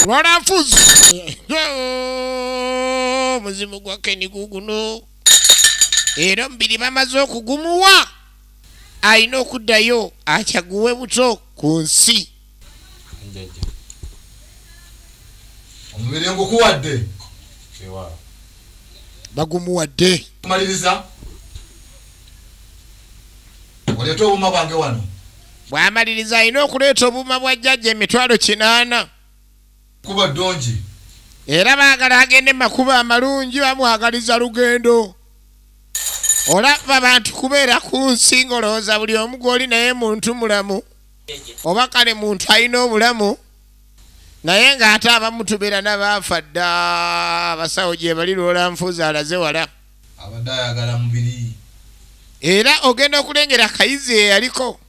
Wanafuzi muzimu gwa Ken guguno era mbiri bamaze okugumuwa ayina okuddayo akyaguwe buto ku nsi omubirengo kuwadde bagumuwadde maliriza oleeta obuma bwange wano bw'amaliriza ayina okuleeta obuma bwa jjajja emitwalo 8 kuba ddongi era baagala agende makuba amalungi bamwagaliza lugendo olaba abantu kubeera ku nsi ng'olowooza buli omu gw'oli naye muntu mulamu oba kale muntu alina obulamu naye ng'ate abamu tubeera n'abaafa dda abasawo gye bali lwola nfuuzi alaze wala abadde ayagala mubiri era ogenda okulengera akayizi eyaliko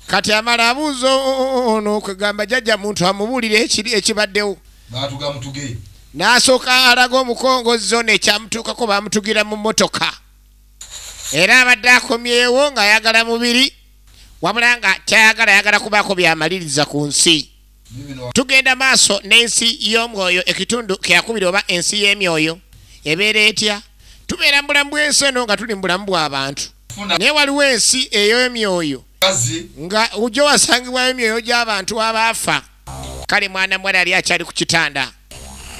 kati amala abuuza ono kwegamba jjajja muntu amubuulire ekibaddewo baatugamutuge n'asooka alaga omukongozi ono ekyamutuukako bamutugira mu mmotoka era abadde akomyewo ng'ayagala mubiri wabula nga kyayagala ayagala kubaako byamaliriza ku nsi tugenda maaso n'ensi y'omwoyo ekitundu kyakubiri oba ensi y'emyoyo ebeera etya tubeera mu bulamu bw'ensi eno nga tuli mu bulamu bw'abantu naye waliwo ensi ey'emyoyo nga ujja wasangibwayo emyoyo gy'abantu abaafa kale mwana muwala yali akyali ku kitanda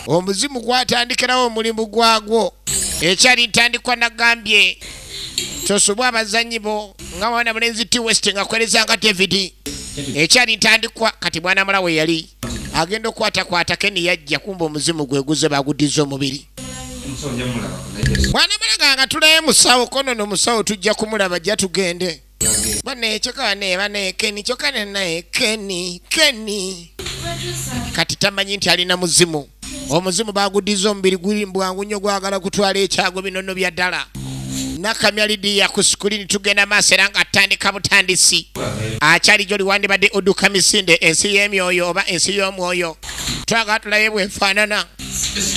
omuzimu gwatandikirawo omulimu gwagwo ekyali ntandikwa nagambye tosubwa abazanyi bo nga mwana mulenzi T West nga kwereza nga David ekyali ntandikwa kati mwana mula we yali agenda okukwatakwata Ken yajja kumba omuzimu gweguze baguddiza omubiri mwana mula nga tulaye musawo kono musawo tujja kumulaba jja tugende bane choka bane Ken choka naye Ken kati tamanyi nti alina muzimu omuzimu baguddiza omubiri guli mbwangu nnyo gwagala kutwala ekyago binono bya ddala nakamyalidi ya ku screen tugenda maaso era nga atandika butandisi akyali gy'oli wandibadde odduka misinde ensi y'emyoyo oba ensi y'omwoyo twagala tulaye bwefaanana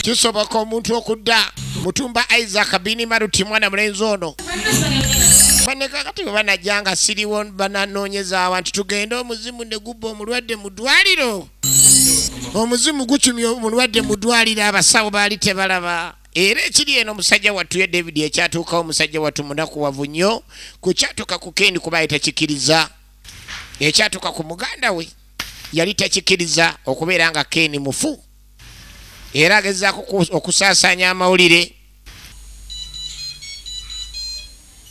kisoboka omuntu okudda mutumba Isaac Bini Maruti mwana mulenzi ono baneka kati banajja nga siriwo bananoonyeza abantu tugende omuzimu ne gubba omulwadde mu ddwaliro omuzimu gucumya omulwadde mu ddwaliro abasawo baali tebalaba era ekiri eno omusajja wattu ye David ekyatuukawo omusajja wattu munakuwavu nnyo ku kyatuuka ku Ken kuba ye takikiriza ekyatuuka ku muganda we yali takikiriza okubeera nga Ken mufu era agezaako okusaasaanya amawulire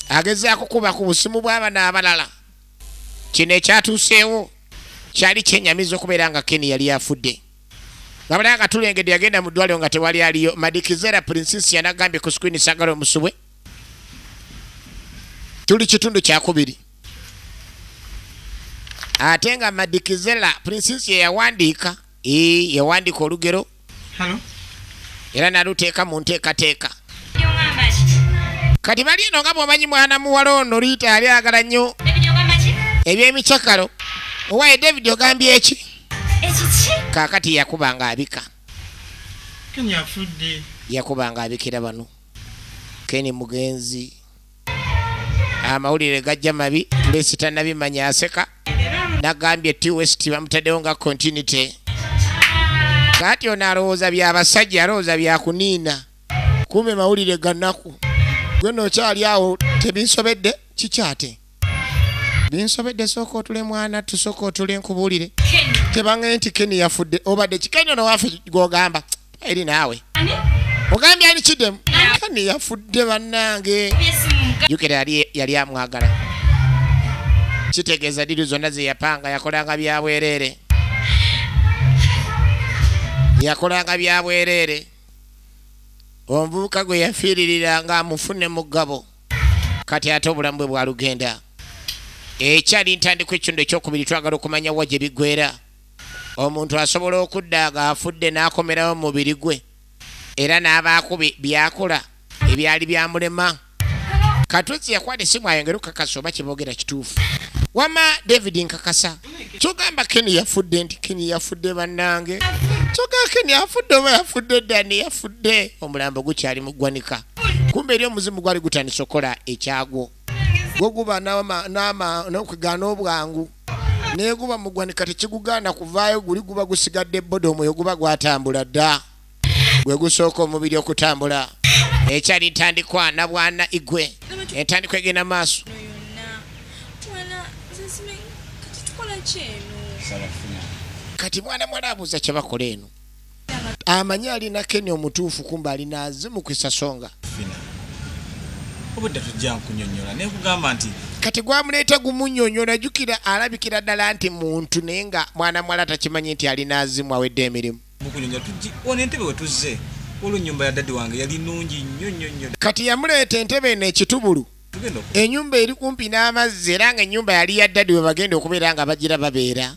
agezaako kuba ku busimu bw'abana abalala kino ekyatuuseewo kyali kyenyamiza okubeera nga Ken yali afudde ngabala nga tulengedde yagenda mu ddwaliro nga tewali aliyo Madikizera Princess yanagambye ku screen sagala omusubwe tuli kitundu kyakubiri ate nga Madikizera Princess yawandiika yawandiika olugero era naluteeka mu nteekateeka kati bali eno nga bw'omanyi mwana muwala ono Liita yali ayagala nnyo eby'emikyakalo owaye David ogambye eki kakati yakubanga abika yakubanga abikira bano Ken mugenzi amawulire gajja mabi Lesi tannabimanya aseka nagambye T West bamutaddewo nga continuity kati ono alowooza byabasajja alowooza byakuniina kumbe mawulire gannaku gwe nookyali awo tebinsobedde kikyate binsobedde sooka otule mwana tusooka otule nkubuulire tebange nti Ken yafudde obadde Ken ono waffe gwogamba eri naawe ogambye ali kiddemu Ken yafudde bannange jukira yali amwagala kitegeeza diri zonna ze yapanga yakolanga byabwereere omuvubuka gwe yafiiririra nga amufune mu ggabo kati ate obulamu bwe bwalugenda ekyali ntandikwa ekitundu ekyokubiri twagala okumanya wa gye biggweera omuntu asobola okudda nga afudde n'akomerawo mu mubiri gwe era n'abaako byakola ebyali byamulema Katwezi yakwata essimu ayongera okukakasa oba kyeboogera kituufu wama David nkakasa kyogamba Ken yafudde nti Ken yafudde bannange kyoga Ken yafudde oba yafudde ddani yafudde omulambo gukyali mu ggwanika kumbe eri omuzimu gwali gutandise okukola ekyagwo gwo guba n'okugana obwangu naye guba mugwanika tekigugaana kuvaayo guli guba gusigadde bodo omwoyo guba gwatambula dda gwe gusooka omubiri okutambula ekyali ntandikwa na bwana igwe entandikwa egenda maaso kati mwana mwala abuuza kye bakola eno amanyi alina Kenny omutuufu kumba alina azimu kwisasonga obudde tujja nkunyonnyola naye kugamba nti kati gwamuleeta gumunyonnyola jjukira alabikira ddala nti muntu naye nga mwana mwala takimanyi nti alina azimu awedde emirimu mukunyonnyola ona entebe we tuzze olwo ennyumba ya daddi wange yali nnungi nnyo nnyo nnyo kati yamuleeta entebe eno ekitubulu ennyumba eri kumpi n'amazzi era nga ennyumba yali ya daddi we bagenda okubeera nga bagira babeera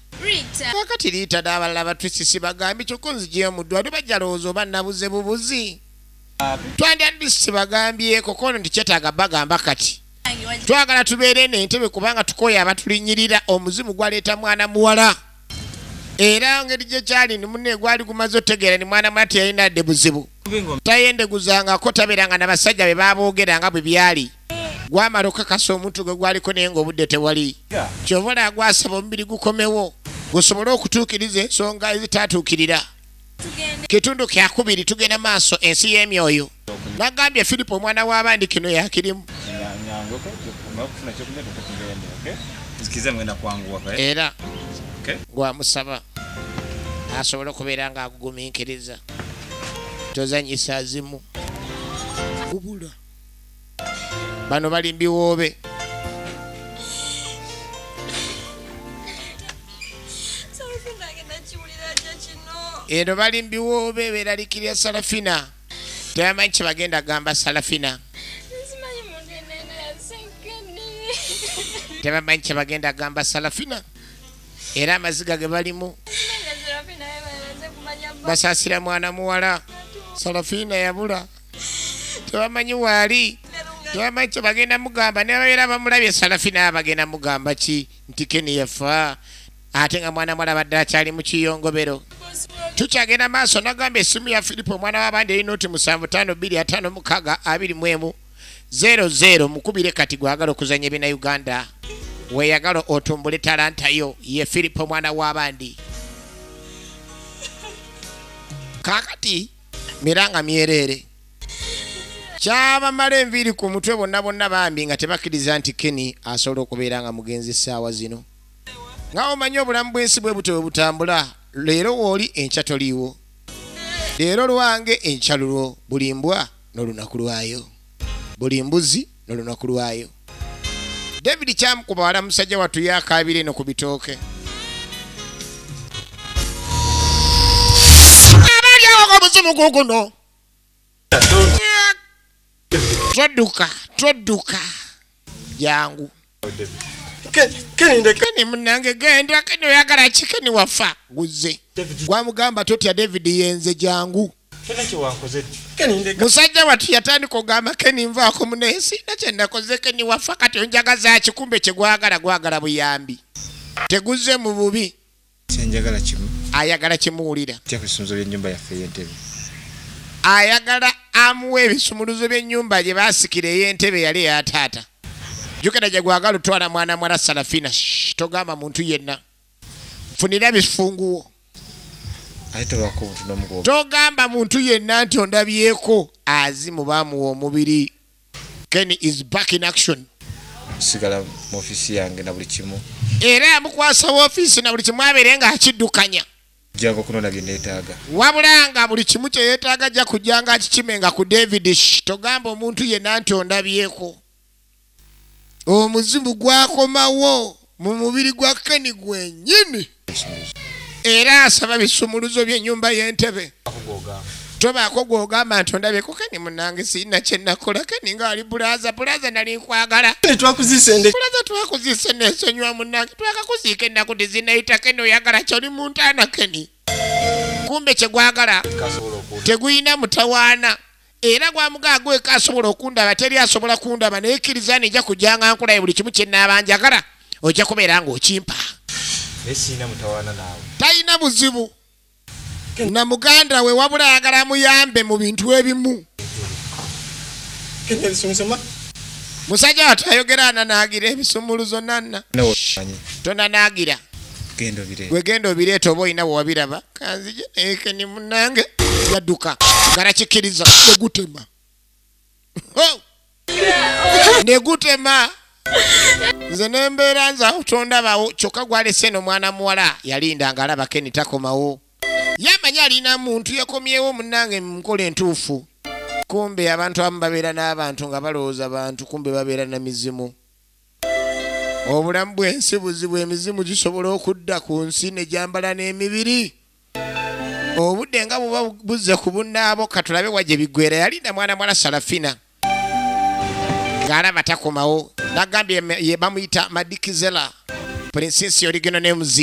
kakati liita n'abalala batwisisi bagambye kyokka nzijeyo mu ddwaliro bajja lowooza oba nabuze bubuzi twandyandiisi bagambyeko kono nti kyetaaga bagamba kati twagala tubeere n'entebe kubanga tukooye abatulinyirira omuzimu gwaleeta mwana muwala era ngeri gye kyali ni munne gwali gumaze otegeera ni mwana muwala teyalina adde buzibu tayendeguzangako tabeeranga n'abasajja be baaboogeranga bwe byali gwamala okakasa omuntu gwe gwaliko naye ng'obudde tewali kyova olagwasaba omubiri gukomewo gusobole okutuukiriza ensonga ezitaatuukirira kitundu kyakubiri tugenda maaso ensi y'emyoyo nagambye Filipo omwana w'abandi kino yakirimu era gwamusaba asobole okubeera nga agugumiikiriza tozanyisa azimu kubula bano bali mbiwoobe eno bali mbiwoobe beralikirya Sarafina tebamanyi kye bagenda gamba Sarafina tebamanyi kye bagenda gamba Sarafina era amaziga ge balimu basaasira mwana muwala Sarafina yabula tebamanyi waali tebamanyi kye bagenda mugamba ne babeera bamulabye Sarafina bagenda mugamba ki nti Kenny yafa ate nga mwana muwala badde akyali mu kiyongobero tukyagenda maaso nagamba essimu ya Filipo omwana w'abandi erina oti 7525562100 mukubire kati gwagala okuzanya ebina Uganda weeyagala otumbule talanta yo ye Filipo omwana w'abandi kakati miranga myerere kyabamala enviiri ku mutwe bonna bonna bambi nga tebakkiriza nti Kenny asobola okubeera nga mugenzi ssaawa zino nga omanyi obulamu bw'ensi bwe butyo bwe butambula leero wooli enkya toliiwo leero lwange enkya lulwo buli mbwa n'olunaku lwayo buli mbuzi n'olunaku lwayo David kyamukuba wala musajja wattu yaakaabira eno ku bitooke abalyawo omuzimu guguno todduka jangu Kenny munange genda Kenny oyagala ki Kenny wafa guzze gwamugamba totya David yenze jangu musajja wattu yatandika ogamba Kenny nvaako munensi nakye nakoze Kenny wafa kati onjagaza ki kumbe gwagala buyambi teguzze mu bubi ayagala kimuwulira ayagala amuwa ebisumuluzo by'ennyumba gye baasikira ey'entebe yali eya taata jukira gye gwagala otwala mwana mwala Sarafina togamba muntu yenna funira bifunguwo togamba muntu yenna nti ondabyeko azimu baamuwa omubiri Kenny is back in action sigala mu ofisi yange na buli kimu era yamukwasa woofiisi na buli kimu abeere nga akiddukanya jangu kunona bye neetaaga wabula nga buli kimu kye yeetaaga ajja kujja nga akikimenga ku David togamba omuntu yenna nti ondabyeko omuzimu gwakomawo mu mubiri gwa Kenny gwennyini era asaba bisumuluzo by'ennyumba y'entebe tobaako gw'ogamba nti ondabyeko Kenny munange sirina kye nakola Kenny ng'ali bulaza nali nkwagala bulaza twakuzise n'ensonyiwa munange twakakuziika ennaku tezinayita Kenny oyagala kyoli mu ntaana Kenny kumbe kye gwagala teguyina mutawaana era gwamugaa gweka asobola okundaba teri asobola kundaba naye kkiriza nijja kujjanga nkulaye buli kimu kye naabanjagala ojja kubeera ng'okimpa talina buzibu na muganda we wabula ayagala muyambe mu bintu ebimu Kene bisumsuma. Musajja atayogera ananaagira ebisumuluzo nanna. No. Tonanaagira. Gendo bire. Gwe genda obireeta oba olina bwewabiraba. Kanzije ekeni munnange yadduka. Garakikiriza negutema. Negutema. Nze nembeera nza otondabawo kyokka gwalese no mwana muwala yalinda ng'alaba Keni takomawo. Yamanya alina muntu yakomyewo munnange mu nkola entuufu. Kumbe abantu abamu babeera n'abantu nga balowooza abantu kumbe babeera na mizimu. Obulamu bw'ensi buzibu, emizimu gisobola okudda ku nsi ne gyambala n'emibiri. Obudde nga buba buzze ku bunnaabo katulabe wajje biggwera yalinda mwana mwala Sarafina. Ng'alaba takomawo. Nagambye ye bamuyita Madikizela. Princess original names.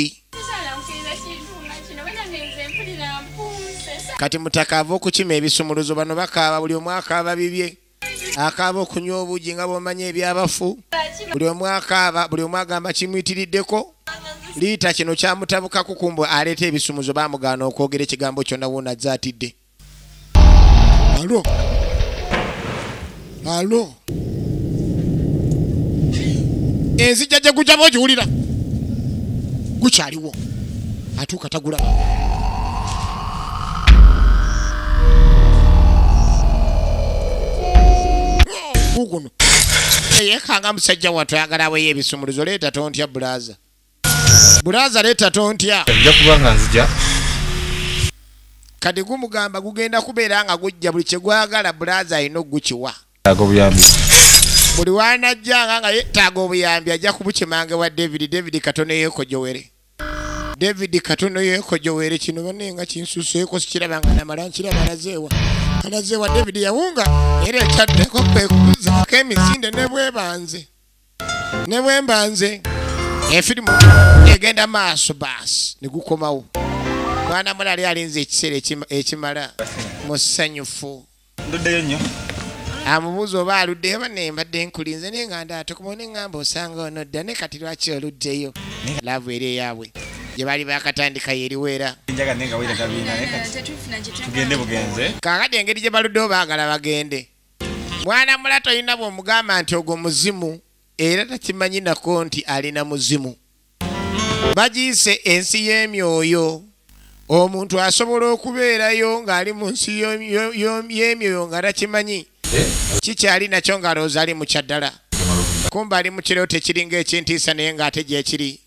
Kati mutaka ava okukima ebisumuluzo bano bakaaba buli omu akaaba bibye. Akaaba okunywa obugi nga bw'omanyi ebyabafu. Buli omu akaaba, buli omu agamba kimuyitiriddeko. Liita kino kyamutabuka kukumbu aleeta ebisumuzo baamugaana okwogera ekigambo kyonna wona azze atidde. Alo. Alo. Enzijja gye gujja b'ogiwulira. Gukyaliwo. Atuuka tagula. Guguno. Yekanga musajja wattu ayagala aweeyo ebisumuluzo leeta tontya Bulaza. Bulaza leeta tontya. Nja kuba nga nzija. Kati gumugamba gugenda kubeera nga gujja buli kye gwagala Bulaza alina okukiwa. Obuyambi. Buli wanajjanga nga yeetaaga obuyambi ajja kubukimange wa David katono yeekojowere. David katono yeekojowere kino banenga kinsuseeko sikirabanga namala nkiraba alazeewa. Alazeewa David yawunga era ekyaddeko kwe kuzaako emisinde ne bwebanze. Ne bwembanze. Efirimu egenda maaso baasi ne gukomawo. Mwana mulali alinze ekiseera ekimala musanyufu. Ndoddeyo nnyo. Amubuuza oba aluddeyo bane mbadde nkulinze naye nga ndaatukumo ne ngamba osanga ono dda ne kati lwaki oluddeyo. Laavu eri eyaabwe gye baali baakatandika yeriweera. Njaga nenga wira gabiina ne kati tugende bugenze. Kaakati engeri gye baluddeyo baagala bagende. Mwana mulato olina bw'omugamba nti ogwo muzimu era takimanyi nako nti alina muzimu. Bagiyise ensi y'emyoyo. Omuntu asobola okubeerayo ng'ali mu nsi y'emyoyo nga takimanyi. Kikyali nakyo ng'alowooza ali mu kyaddala. Kumba ali mu kirooto ekiringa ekintiisa naye ng'ate gyekiri.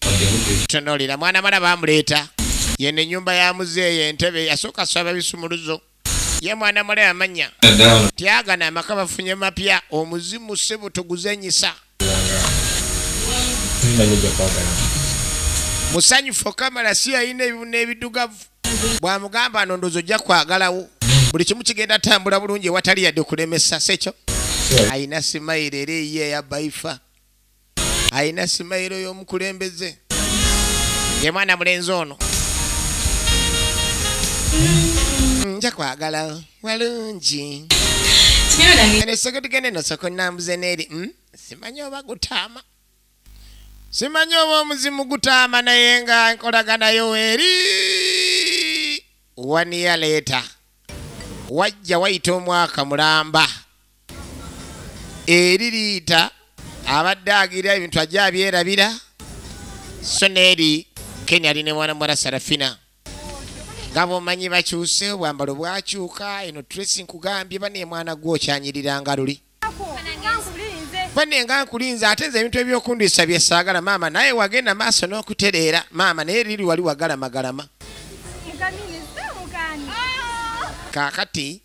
Tunoolera mwana mala baamuleeta. Yeno ennyumba ya muzeeyo entebe yasooka asaba bisumuluzo. Ye mwana mala yamanya. Tyagana amaka bafunye mapya omuzimu ssebo tuguzenyisa. Musanyufu Kamala si yalina ebibuna ebidugavu. Bw'amugamba nondozo ojja kwagalawo. Buli kimu kigenda tambula bulungi ewatali yadde kulemesa sekyo. Ayina simayiro era eyiye eya Baifa. Ayina simayiro y'omukulembeze. Ye mwana mulenzi ono. Nja kwagala walungi. Ene soko tugende no soko nambuze neri. Simanyi oba gutaama. Simanyi oba omuzimu gutaama naye nga nkolaganayo eri. 1 year later. Wajja wayita omwaka mulamba. Eri liita abadde agira ebintu ajja abyerabira. So neeri Keni ali ne mwana mwala Sarafina. Nga bw'omanyi bakyuse obwambalo bwakyuka eno Tracy nkugambye bane mwana gw'okyanyirira nga luli. Bane nga nkulinze ate nze ebintu eby'okundwisa bye saagala maama naye wagenda maaso n'okutereera maama naye liri wali wagala. Kaakati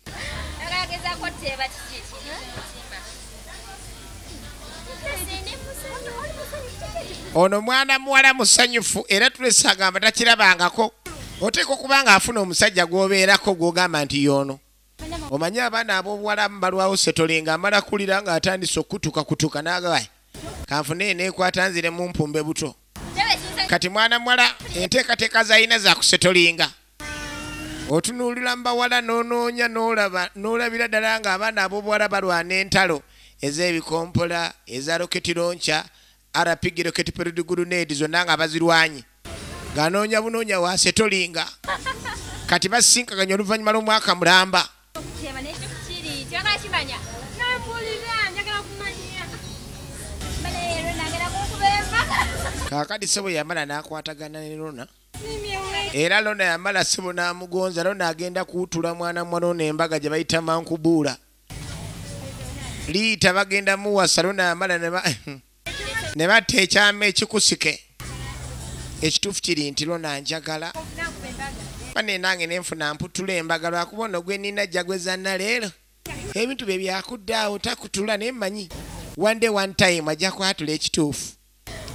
ono mwana muwala musanyufu era Tracy agamba takirabangako. Oteeka okuba nga afuna omusajja gw'obeerako gw'ogamba nti y'ono. Omanyi abaana ab'obuwala balwawo setolinga amala kulira ng'atandise okutuka n'agawayi. Kanfune neekwata nzire mu mpumbe buto. Kati mwana muwala enteekateeka z'alina za kusetolinga. Otunuulira mu bawala n'onoonya n'olabira ddala ng'abaana ab'obuwala balwana entalo ez'ebikompola eza roketi loncha RPG roketi perudigurunedi zonna nga bazirwanyi. Ganoonya bunoonya wa setolinga. Kati basinkaganya oluvannyuma lw'omwaka mulamba. Kaakati ssebo yamala n'akwatagana ne Lona. Era Lona yamala ssebo n'amugonza. Lona agenda kuwutula mwana Ono embaga gye bayita mankubuula. Liita bagenda muwasa. Lona yamala ne batta ekyama ekikusike. Ekituufu kiri nti Lona njagala. Bane nange nenfuna mputula embaga lwakuba ono gwe nnina Jagwe zanna leero. Ebintu bye byakuddaawo takutula naye mmanyi. One day one time ajja kwatula ekituufu.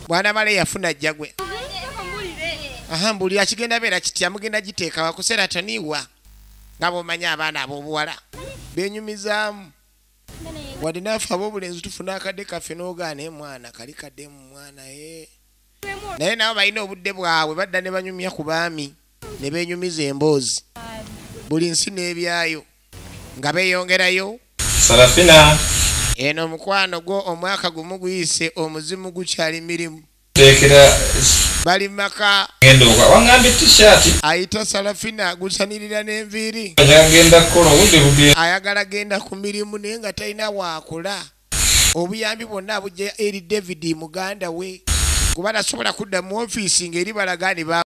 Bwana bale yafuna Jagwe. Mbulira kigenda beera kitya mugenda giteeka wakuseera toniwa. Nga bw'omanya abaana ab'obuwala benyumizaamu. Wadde naffe ab'obulenzi tufuna akadde kaffe n'ogaana mwana kali kadde mu mwana naye nabo balina obudde bwabwe badda ne banyumya ku baami ne benyumiza emboozi. Buli nsi n'ebyayo nga beeyongerayo. Sarafina. Eno omukwano gwo omwaka gumu guyise omuzimu gukyali mirimu. Tekera bali maka ngendo wangambye t-shirt ayita Sarafina gusanirira n'enviiri. Agenda kola budde ayagala genda ku mirimu naye nga talina waakola. Obuyambi bwonna bujja eri David muganda we kuba tasobola kudda mu ofiisi ng'eri balagaani ba